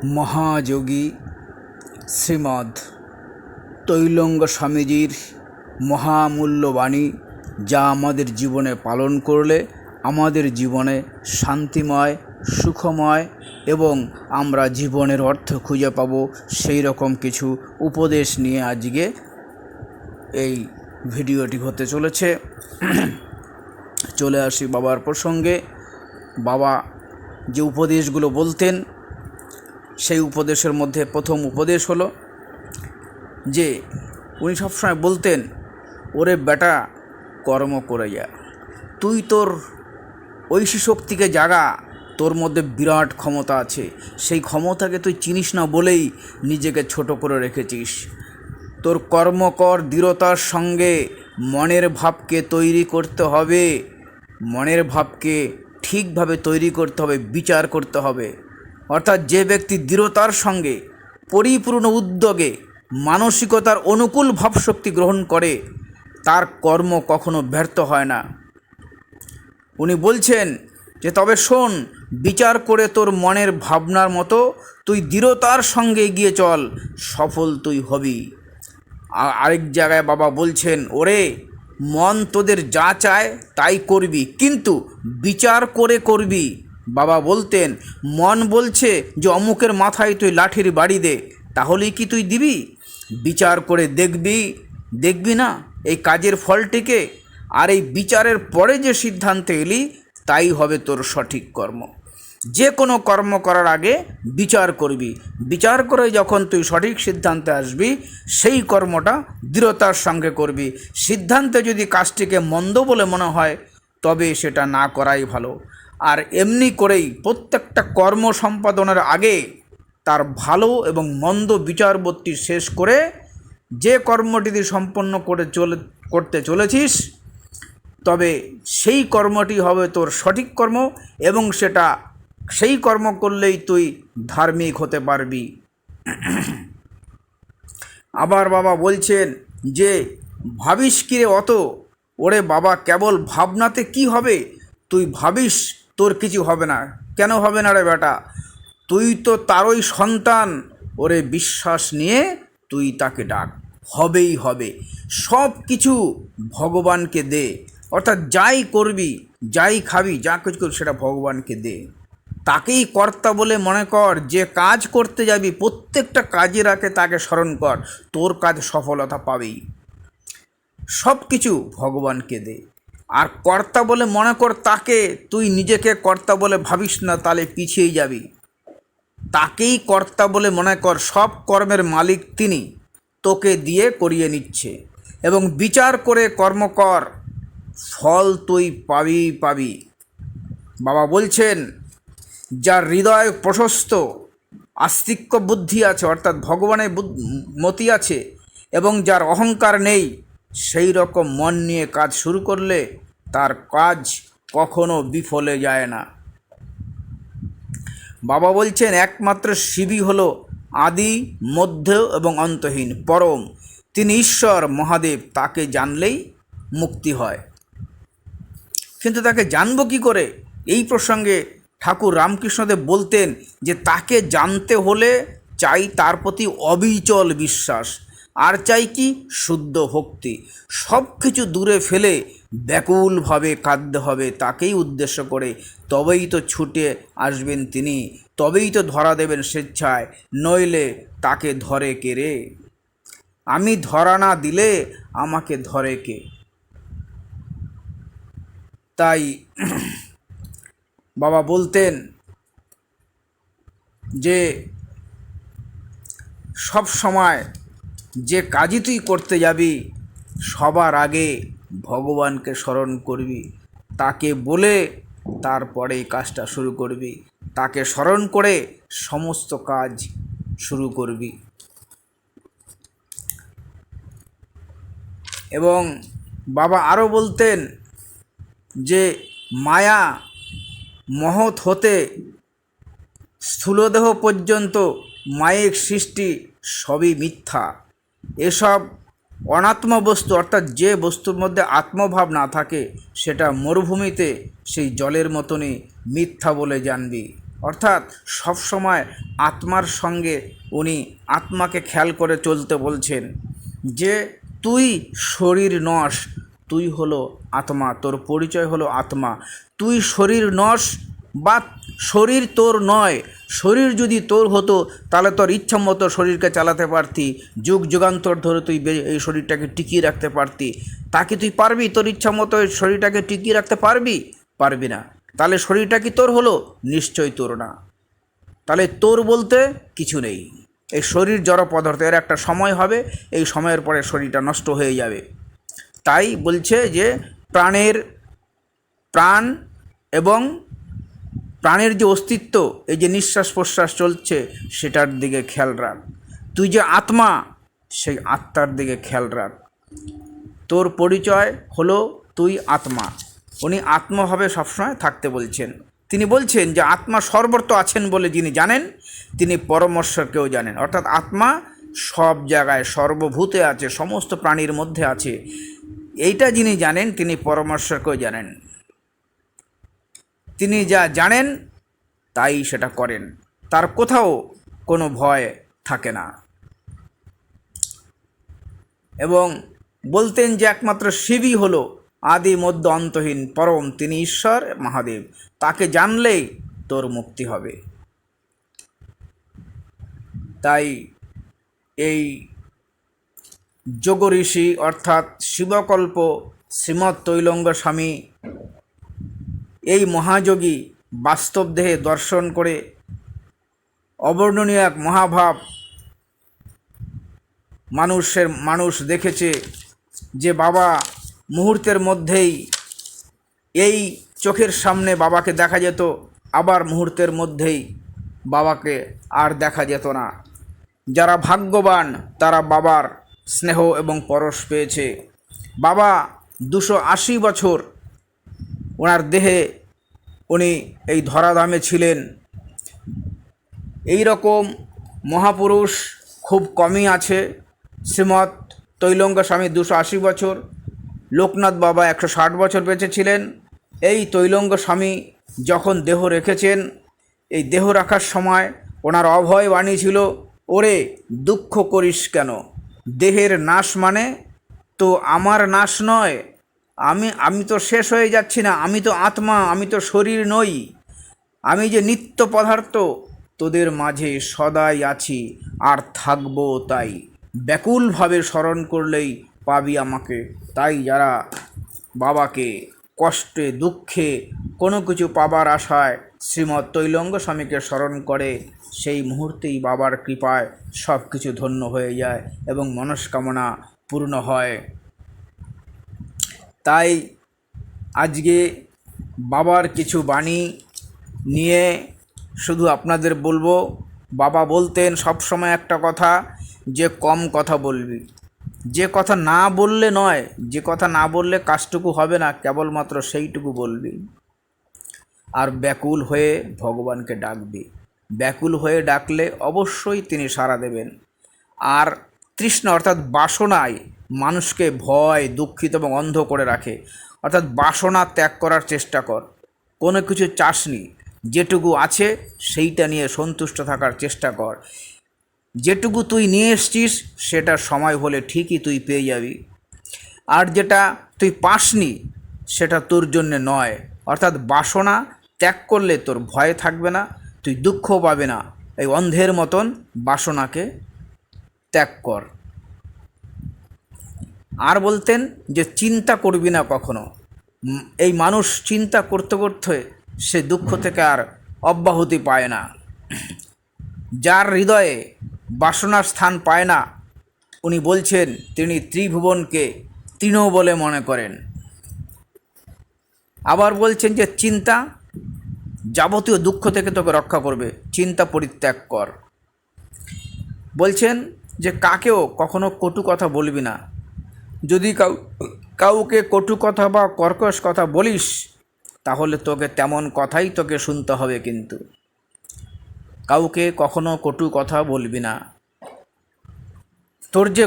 মহাযোগী শ্রীমদ্ তৈলঙ্গ স্বামীজির মহামূল্য বাণী, যা আমাদের জীবনে পালন করলে আমাদের জীবনে শান্তিময়, সুখময় এবং আমরা জীবনের অর্থ খুঁজে পাব, সেই রকম কিছু উপদেশ নিয়ে আজকে এই ভিডিওটি হতে চলেছে। চলে আসি বাবার প্রসঙ্গে। বাবা যে উপদেশগুলো বলতেন, সেই উপদেশের মধ্যে প্রথম উপদেশ হলো যে উনি সবসময় বলতেন, ওরে বেটা, কর্ম করে যা, তুই তোর ঐশী শক্তিকে জাগা, তোর মধ্যে বিরাট ক্ষমতা আছে, সেই ক্ষমতাকে তুই চিনিস না বলেই নিজেকে ছোট করে রেখেছিস। তোর কর্মকর দৃঢ়তার সঙ্গে মনের ভাবকে তৈরি করতে হবে, মনের ভাবকে ঠিকভাবে তৈরি করতে হবে, বিচার করতে হবে। অর্থাৎ যে ব্যক্তি দৃঢ়তার সঙ্গে পরিপূর্ণ উদ্যোগে মানসিকতার অনুকূল ভাবশক্তি গ্রহণ করে, তার কর্ম কখনো ব্যর্থ হয় না। উনি বলছেন যে তবে শোন, বিচার করে তোর মনের ভাবনার মতো তুই দৃঢ়তার সঙ্গে এগিয়ে চল, সফল তুই হবি। আরেক জায়গায় বাবা বলছেন, ওরে মন তোদের যা চায় তাই করবি, কিন্তু বিচার করে করবি। বাবা বলতেন, মন বলছে যে অমুকের মাথায় তুই লাঠির বাড়ি দে, তাহলেই কি তুই দিবি? বিচার করে দেখবি না এই কাজের ফলটিকে, আর এই বিচারের পরে যে সিদ্ধান্তে এলি তাই হবে তোর সঠিক কর্ম। যে কোনো কর্ম করার আগে বিচার করবি, বিচার করে যখন তুই সঠিক সিদ্ধান্তে আসবি, সেই কর্মটা দৃঢ়তার সঙ্গে করবি। সিদ্ধান্তে যদি কাজটিকে মন্দ বলে মনে হয়, তবে সেটা না করাই ভালো। আর এমনি করেই প্রত্যেকটা কর্ম সম্পাদনের আগে তার ভালো এবং মন্দ বিচারবর্তী শেষ করে যে কর্মটি সম্পন্ন করতে চলেছিস, তবে সেই কর্মটি হবে তোর সঠিক কর্ম, এবং সেই কর্ম করলেই তুই ধার্মিক হতে পারবি। আবার বাবা বলছেন যে ভাবিস কিরে অত, ওরে বাবা, কেবল ভাবনাতে কি হবে? তুই ভাবিস তোর কিছু হবে না। কেন হবে না রে বেটা? তুই তো তারই সন্তান। ওরে বিশ্বাস নিয়ে তুই তাকে ডাক, হবেই হবে। সব কিছু ভগবানকে দে, অর্থাৎ যাই করবি, যাই খাবি, যা কিছু করবি সেটা ভগবানকে দে। তাকেই কর্তা বলে মনে কর। যে কাজ করতে যাবি প্রত্যেকটা কাজের আগে তাকে স্মরণ কর, তোর কাজ সফলতা পাবেই। সব কিছু ভগবানকে দে, আর কর্তা বলে মনে কর তাকে। তুই নিজেকে কর্তা বলে ভাবিস না, তাহলে পিছিয়ে যাবি। তাকেই কর্তা বলে মনে কর, সব কর্মের মালিক তিনি, তোকে দিয়ে করিয়ে নিচ্ছে। এবং বিচার করে কর্ম কর, ফল তুই পাবি। বাবা বলছেন, যার হৃদয় প্রশস্ত, আস্তিক্য বুদ্ধি আছে, অর্থাৎ ভগবানের মতি আছে, এবং যার অহংকার নেই, সেই রকম মন নিয়ে কাজ শুরু করলে তার কাজ কখনো বিফলে যায় না। বাবা বলছেন, একমাত্র শিবই হলো আদি, মধ্য এবং অন্তহীন পরম। তিনি ঈশ্বর মহাদেব। তাকে জানলেই মুক্তি হয়। কিন্তু তাকে জানবো কী করে? এই প্রসঙ্গে ঠাকুর রামকৃষ্ণদেব বলতেন যে তাকে জানতে হলে চাই তার প্রতি অবিচল বিশ্বাস, আর চাই কি? শুদ্ধ ভক্তি। সব কিছু দূরে ফেলে ব্যাকুলভাবে কাঁদতে হবে তাকেই উদ্দেশ্য করে, তবেই তো ছুটে আসবেন তিনি, তবেই তো ধরা দেবেন স্বেচ্ছায়, নইলে তাকে ধরে কে রে? আমি ধরা না দিলে আমাকে ধরে কে? তাই বাবা বলতেন যে সব সময় যে কাজই তুই করতে যাবি, সবার আগে ভগবানকে স্মরণ করবি, তাকে বলে তারপরে এই কাজটা শুরু করবি, তাকে স্মরণ করে সমস্ত কাজ শুরু করবি। এবং বাবা আরও বলতেন যে মায়া মহৎ হতে স্থূলদেহ পর্যন্ত মায়িক সৃষ্টি সবই মিথ্যা। এসব অনাত্ম বস্তু, অর্থাৎ যে বস্তুর মধ্যে আত্মভাব না থাকে, সেটা মরুভূমিতে সেই জলের মতনই মিথ্যা বলে জানবি। অর্থাৎ সবসময় আত্মার সঙ্গে উনি আত্মাকে খেয়াল করে চলতে বলছেন যে তুই শরীর নস, তুই হলো আত্মা, তোর পরিচয় হলো আত্মা। তুই শরীর নস বা শরীর তোর নয়। শরীর যদি তোর হতো তাহলে তোর ইচ্ছা মতো শরীরকে চালাতে পারতি, যুগ যুগান্তর ধরে তুই এই শরীরটাকে টিকিয়ে রাখতে পারতি। তাকে তুই পারবি? তোর ইচ্ছা মতো এই শরীরটাকে টিকিয়ে রাখতে পারবি? পারবি না। তাহলে শরীরটা কি তোর হলো? নিশ্চয়ই তোর না। তাহলে তোর বলতে কিছু নেই। এই শরীর জড় পদার্থ, এর একটা সময় হবে, এই সময়ের পরে শরীরটা নষ্ট হয়ে যাবে। তাই বলছে যে প্রাণ এবং প্রাণের যে অস্তিত্ব, এই যে নিঃশ্বাস প্রশ্বাস চলছে, সেটার দিকে খেয়াল রাখ। তুই যে আত্মা, সেই আত্মার দিকে খেয়াল রাখ। তোর পরিচয় হলো তুই আত্মা। উনি আত্মাভাবে সবসময় থাকতে বলছেন। তিনি বলছেন যে আত্মা সর্বত্র আছেন বলে যিনি জানেন, তিনি পরমেশ্বরকেও জানেন। অর্থাৎ আত্মা সব জায়গায় সর্বভূতে আছে, সমস্ত প্রাণীর মধ্যে আছে। এইটা যিনি জানেন তিনি পরমেশ্বরকেও জানেন। তিনি যা জানেন তাই সেটা করেন, তার কোথাও কোনো ভয় থাকে না। এবং বলতেন যে একমাত্র শিবই হলো আদি মধ্য অন্তহীন পরম, তিনি ঈশ্বর মহাদেব। তাকে জানলেই তোর মুক্তি হবে। তাই এই যোগ ঋষি অর্থাৎ শিবকল্প শ্রীমৎ তৈলঙ্গ স্বামী, এই মহাযোগী বাস্তব দেহে দর্শন করে অবর্ণনীয় এক মহাভাব মানুষ দেখেছে যে বাবা মুহূর্তের মধ্যেই এই চোখের সামনে বাবাকে দেখা যেত, আবার মুহূর্তের মধ্যেই বাবাকে আর দেখা যেত না। যারা ভাগ্যবান তারা বাবার স্নেহ এবং পরশ পেয়েছে। বাবা 280 বছর ওনার দেহে উনি এই ধরাধামে ছিলেন। এই রকম মহাপুরুষ খুব কমই আছে। শ্রীমৎ তৈলঙ্গ স্বামী 280 বছর, লোকনাথ বাবা 160 বছর বেঁচে ছিলেন। এই তৈলঙ্গ স্বামী যখন দেহ রেখেছেন, এই দেহ রাখার সময় ওনার অভয় বাণী ছিল, ওরে দুঃখ করিস কেন, দেহের নাশ মানে তো আমার নাশ নয়। আমি তো শেষ হয়ে যাচ্ছি না, আমি তো আত্মা, আমি তো শরীর নই। আমি যে নিত্য পদার্থ, তোদের মাঝে সদাই আছি আর থাকবো। তাই ব্যাকুলভাবে স্মরণ করলেই পাবি আমাকে। তাই যারা বাবাকে কষ্টে দুঃখে কোনো কিছু পাবার আশায় শ্রীমৎ তৈলঙ্গ স্বামীকে স্মরণ করে, সেই মুহূর্তেই বাবার কৃপায় সব কিছু ধন্য হয়ে যায় এবং মনস্কামনা পূর্ণ হয়। তাই আজকে বাবার কিছু বাণী নিয়ে শুধু আপনাদের বলবো। বাবা বলতেন সবসময় একটা কথা, যে কম কথা বলবি, যে কথা না বললে নয়, যে কথা না বললে কাজটুকু হবে না, কেবলমাত্র সেইটুকু বলবি। আর ব্যাকুল হয়ে ভগবানকে ডাকবি। ব্যাকুল হয়ে ডাকলে অবশ্যই তিনি সাড়া দেবেন। আর তৃষ্ণা অর্থাৎ বাসনায় মানুষকে ভয়, দুঃখিত এবং অন্ধ করে রাখে। অর্থাৎ বাসনা ত্যাগ করার চেষ্টা কর। কোনো কিছু চাসনি, যেটুকু আছে সেইটা নিয়ে সন্তুষ্ট থাকার চেষ্টা কর। যেটুকু তুই নিয়ে এসছিস সেটা সময় হলে ঠিকই তুই পেয়ে যাবি। আর যেটা তুই পাসনি সেটা তোর জন্যে নয়। অর্থাৎ বাসনা ত্যাগ করলে তোর ভয় থাকবে না, তুই দুঃখ পাবে না। এই অন্ধের মতন বাসনাকে ত্যাগ কর। আর বলতেন যে চিন্তা করবি না কখনো। এই মানুষ চিন্তা করতে করতে সে দুঃখ থেকে আর অব্যাহতি পায় না। যার হৃদয়ে বাসনার স্থান পায় না, উনি বলছেন তিনি ত্রিভুবনকে তৃণ বলে মনে করেন। আবার বলছেন যে চিন্তা যাবতীয় দুঃখ থেকে তোকে রক্ষা করবে, চিন্তা পরিত্যাগ কর। বলছেন যে কাকেও কখনো কটু কথা বলবি না। যদি কাউকে কটু কথা বা কর্কশ কথা বলিস, তাহলে তোকে তেমন কথাই তোকে শুনতে হবে। কিন্তু কাউকে কখনো কটু কথা বলবি না। তোর যে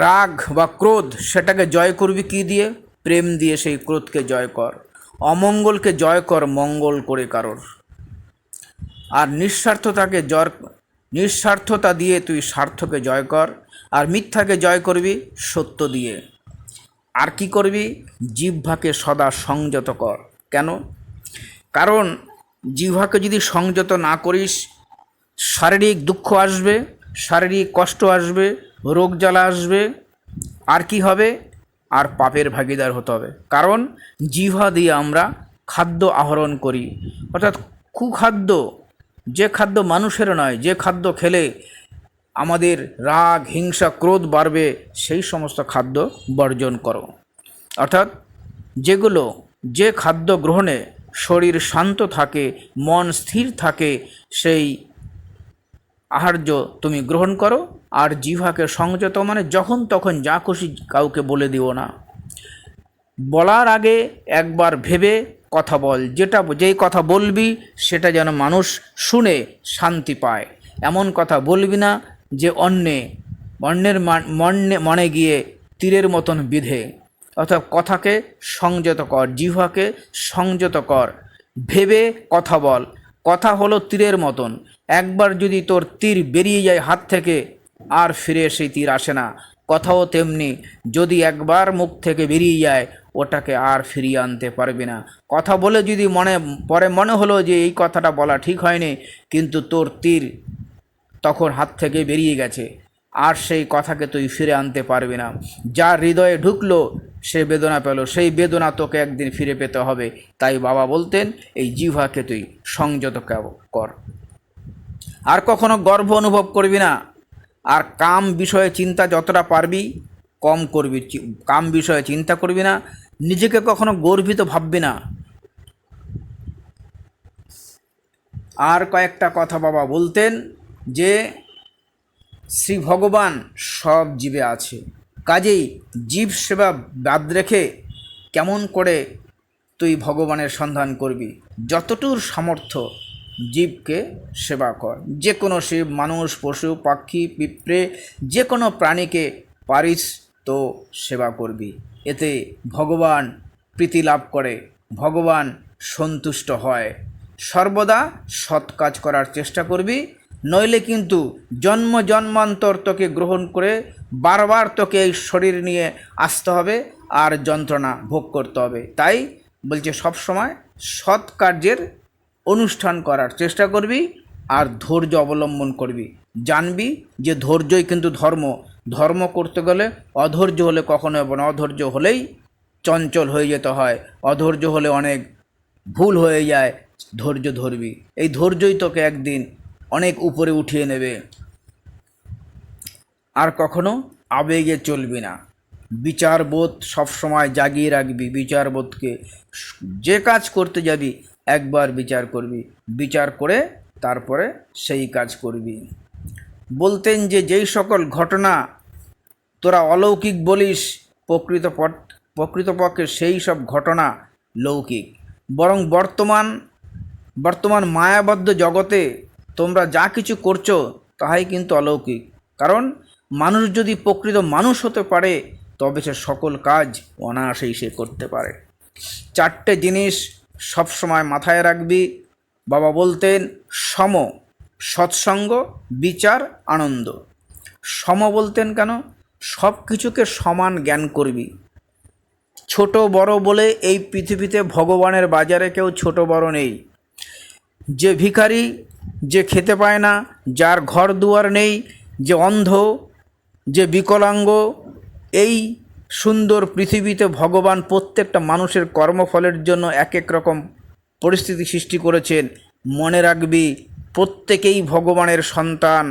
রাগ বা ক্রোধ, সেটাকে জয় করবি কী দিয়ে? প্রেম দিয়ে সেই ক্রোধকে জয় কর। অমঙ্গলকে জয় কর মঙ্গল করে কারোর। আর নিঃস্বার্থতা দিয়ে তুই স্বার্থকে জয় কর, আর মিথ্যাকে জয় করবি সত্য দিয়ে। আর কি করবি? জিহ্বাকে সদা সংযত কর। কেন? কারণ জিহ্বাকে যদি সংযত না করিস, শারীরিক দুঃখ আসবে, শারীরিক কষ্ট আসবে, রোগ জ্বালা আসবে, আর কি হবে? আর পাপের ভাগীদার হতে হবে। কারণ জিহ্বা দিয়ে আমরা খাদ্য আহরণ করি, অর্থাৎ কুখাদ্য, যে খাদ্য মানুষের নয়, যে খাদ্য খেলে আমাদের রাগ, হিংসা, ক্রোধ বাড়বে, সেই সমস্ত খাদ্য বর্জন করো। অর্থাৎ যে খাদ্য গ্রহণে শরীর শান্ত থাকে, মন স্থির থাকে, সেই আহার্য তুমি গ্রহণ করো। আর জিহ্বাকে সংযত মানে যখন তখন যা খুশি কাউকে বলে দিও না। বলার আগে একবার ভেবে কথা বল। যেই কথা বলবি সেটা যেন মানুষ শুনে শান্তি পায়। এমন কথা বলবি না যে অন্যের মনে গিয়ে তীরের মতন বিধে। অর্থাৎ কথাকে সংযত কর, জিহ্বাকে সংযত কর, ভেবে কথা বল। কথা হলো তীরের মতন, একবার যদি তোর তীর বেরিয়ে যায় হাত থেকে, আর ফিরে সেই তীর আসে না। কথাও তেমনি, যদি একবার মুখ থেকে বেরিয়ে যায়, ওটাকে আর ফিরিয়ে আনতে পারবি না। কথা বলে যদি মনে হলো যে এই কথাটা বলা ঠিক হয়নি, কিন্তু তোর তীর তখন হাত থেকে বেরিয়ে গেছে, আর সেই কথাকে তুই ফিরে আনতে পারবি না। যার হৃদয়ে ঢুকলো সে বেদনা পেল, সেই বেদনা তোকে একদিন ফিরে পেতে হবে। তাই বাবা বলতেন এই জিহ্বাকে তুই সংযত কর। আর কখনো গর্ব অনুভব করবি না। আর কাম বিষয়ে চিন্তা যতটা পারবি কম করবি। কাম বিষয়ে চিন্তা করবি না, নিজেকে কখনো গর্বিত ভাববি না। আর কয়েকটা কথা বাবা বলতেন যে শ্রী ভগবান সব জীবে আছে, কাজেই জীব সেবা বাদ রেখে কেমন করে তুই ভগবানের সন্ধান করবি? যতটুর সামর্থ্য জীবকে সেবা কর। যে কোনো শিব, মানুষ, পশু, পাখি, পিঁপড়ে, যে কোনো প্রাণীকে পারিস তো সেবা করবি। এতে ভগবান প্রীতি লাভ করে, ভগবান সন্তুষ্ট হয়। সর্বদা সৎ কাজ করার চেষ্টা করবি, নইলে কিন্তু জন্ম জন্মান্তর তোকে গ্রহণ করে বারবার তোকে এই শরীর নিয়ে আসতে হবে আর যন্ত্রণা ভোগ করতে হবে। তাই বলছে সবসময় সৎ কার্যের অনুষ্ঠান করার চেষ্টা করবি আর ধৈর্য অবলম্বন করবি। জানবি যে ধৈর্যই কিন্তু ধর্ম করতে গেলে অধৈর্য হলে কখনো হবে না। অধৈর্য হলেই চঞ্চল হয়ে যেতে হয়, অধৈর্য হলে অনেক ভুল হয়ে যায়। ধৈর্য ধরবি, এই ধৈর্যই তোকে একদিন অনেক উপরে উঠিয়ে নেবে। আর কখনো আবেগে চলবি না, বিচারবোধ সবসময় জাগিয়ে রাখবি। বিচারবোধকে, যে কাজ করতে যাবি একবার বিচার করবি, বিচার করে তারপরে সেই কাজ করবি। বলতেন যে যেই সকল ঘটনা তোরা অলৌকিক বলিস, প্রকৃতপক্ষে সেই সব ঘটনা লৌকিক। বরং বর্তমান মায়াবদ্ধ জগতে তোমরা যা কিছু করছো তাহাই কিন্তু অলৌকিক। কারণ মানুষ যদি প্রকৃত মানুষ হতে পারে তবে সে সকল কাজ অনায়াসেই সে করতে পারে। চারটে জিনিস সবসময় মাথায় রাখবি। বাবা বলতেন সম, সৎসঙ্গ, বিচার, আনন্দ। সম বলতেন কেন? সব কিছুকে সমান জ্ঞান করবি। ছোট বড় বলে এই পৃথিবীতে ভগবানের বাজারে কেউ ছোট বড় নেই। যে ভিখারি, যে খেতে পায় না, যার ঘর দুয়ার নেই, যে অন্ধ, যে বিকলাঙ্গ, এই সুন্দর পৃথিবীতে ভগবান প্রত্যেকটা মানুষের কর্মফলের জন্য এক এক রকম পরিস্থিতি সৃষ্টি করেছেন। মনে রাখবি প্রত্যেকেই ভগবানের সন্তান।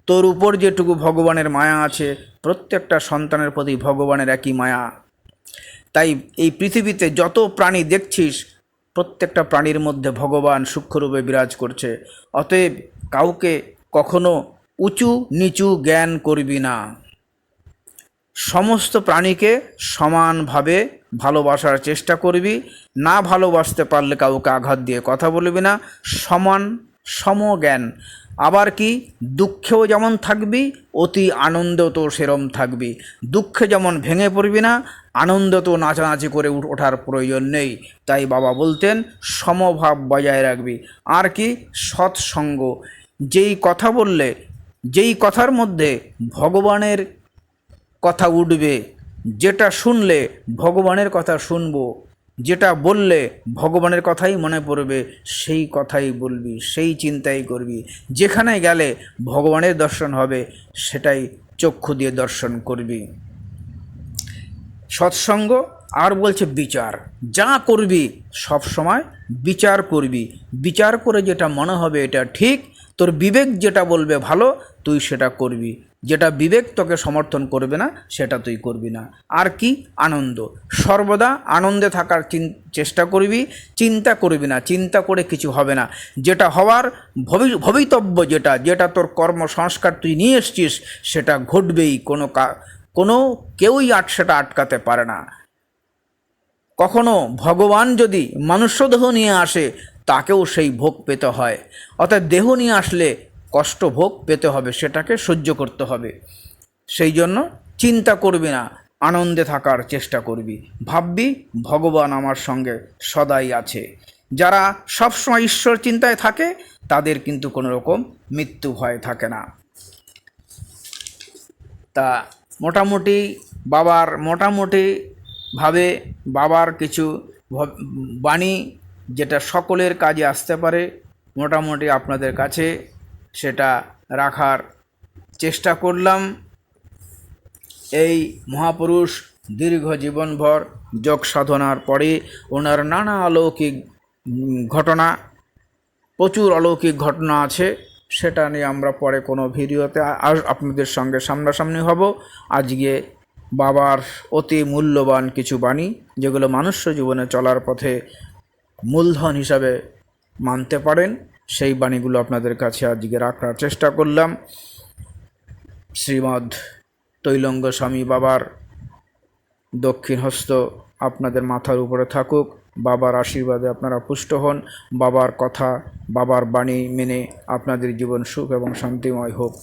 তোর উপর যেটুকু ভগবানের মায়া আছে, প্রত্যেকটা সন্তানের প্রতি ভগবানের একই মায়া। তাই এই পৃথিবীতে যত প্রাণী দেখছিস প্রত্যেকটা প্রাণীর মধ্যে ভগবান সূক্ষ্মরূপে বিরাজ করছে। অতএব কাউকে কখনো উঁচু নিচু জ্ঞান করবি না। সমস্ত প্রাণীকে সমানভাবে ভালোবাসার চেষ্টা করবি। না ভালোবাসতে পারলে কাউকে আঘাত দিয়ে কথা বলবি না। সমজ্ঞান। আবার কি, দুঃখেও যেমন থাকবি অতি আনন্দেও তো সেরম থাকবি। দুঃখে যেমন ভেঙে পড়বি না, আনন্দ তো নাচানাচি করে ওঠার প্রয়োজন নেই। তাই বাবা বলতেন সমভাব বজায় রাখবি। আর কি, সৎসঙ্গ, যেই কথা বললে, যেই কথার মধ্যে ভগবানের কথা উঠবে, যেটা শুনলে ভগবানের কথা শুনবো, যেটা বললে ভগবানের কথাই মনে পড়বে, সেই কথাই বলবি, সেই চিন্তাই করবি। যেখানে গেলে ভগবানের দর্শন হবে সেটাই চক্ষু দিয়ে দর্শন করবি। সৎসঙ্গ। আর বলছে বিচার, যা করবি সব সময় বিচার করবি। বিচার করে যেটা মনে হবে এটা ঠিক, তোর বিবেক যেটা বলবে ভালো, তুই সেটা করবি। যেটা বিবেক তোকে সমর্থন করবে না সেটা তুই করবি না। আর কি, আনন্দ, সর্বদা আনন্দে থাকার চেষ্টা করবি, চিন্তা করবি না। চিন্তা করে কিছু হবে না। যেটা হওয়ার ভবিতব্য, যেটা তোর কর্মসংস্কার তুই নিয়ে এসছিস, সেটা ঘটবেই। কোনো কেউই সেটা আটকাতে পারে না। কখনো ভগবান যদি মনুষ্যদেহ নিয়ে আসে, তাকেও সেই ভোগ পেতে হয়। অর্থাৎ দেহ নিয়ে আসলে কষ্ট ভোগ পেতে হবে, সেটাকে সহ্য করতে হবে। সেই জন্য চিন্তা করবি না, আনন্দে থাকার চেষ্টা করবি। ভাববি ভগবান আমার সঙ্গে সদাই আছে। যারা সবসময় ঈশ্বর চিন্তায় থাকে তাদের কিন্তু কোনো রকম মৃত্যু ভয় থাকে না। তা মোটামুটিভাবে বাবার কিছু বাণী যেটা সকলের কাজে আসতে পারে, মোটামুটি আপনাদের কাছে সেটা রাখার চেষ্টা করলাম। এই মহাপুরুষ দীর্ঘ জীবনভর যোগ সাধনার পরে ওনার নানা অলৌকিক ঘটনা, প্রচুর অলৌকিক ঘটনা আছে, সেটা নিয়ে আমরা পরে কোনো ভিডিওতে আপনাদের সঙ্গে সামনাসামনি হব। আজকে বাবার অতি মূল্যবান কিছু বাণী, যেগুলো মনুষ্য জীবনে চলার পথে মূলধন হিসাবে মানতে পারেন, সেই বাণীগুলো আপনাদের কাছে আজকে রাখার চেষ্টা করলাম। শ্রীমৎ তৈলঙ্গ স্বামী বাবার দক্ষিণ হস্ত আপনাদের মাথার উপরে থাকুক। বাবার আশীর্বাদে আপনারা পুষ্ট হন। বাবার কথা, বাবার বাণী মেনে আপনাদের জীবন সুখ এবং শান্তিময় হোক।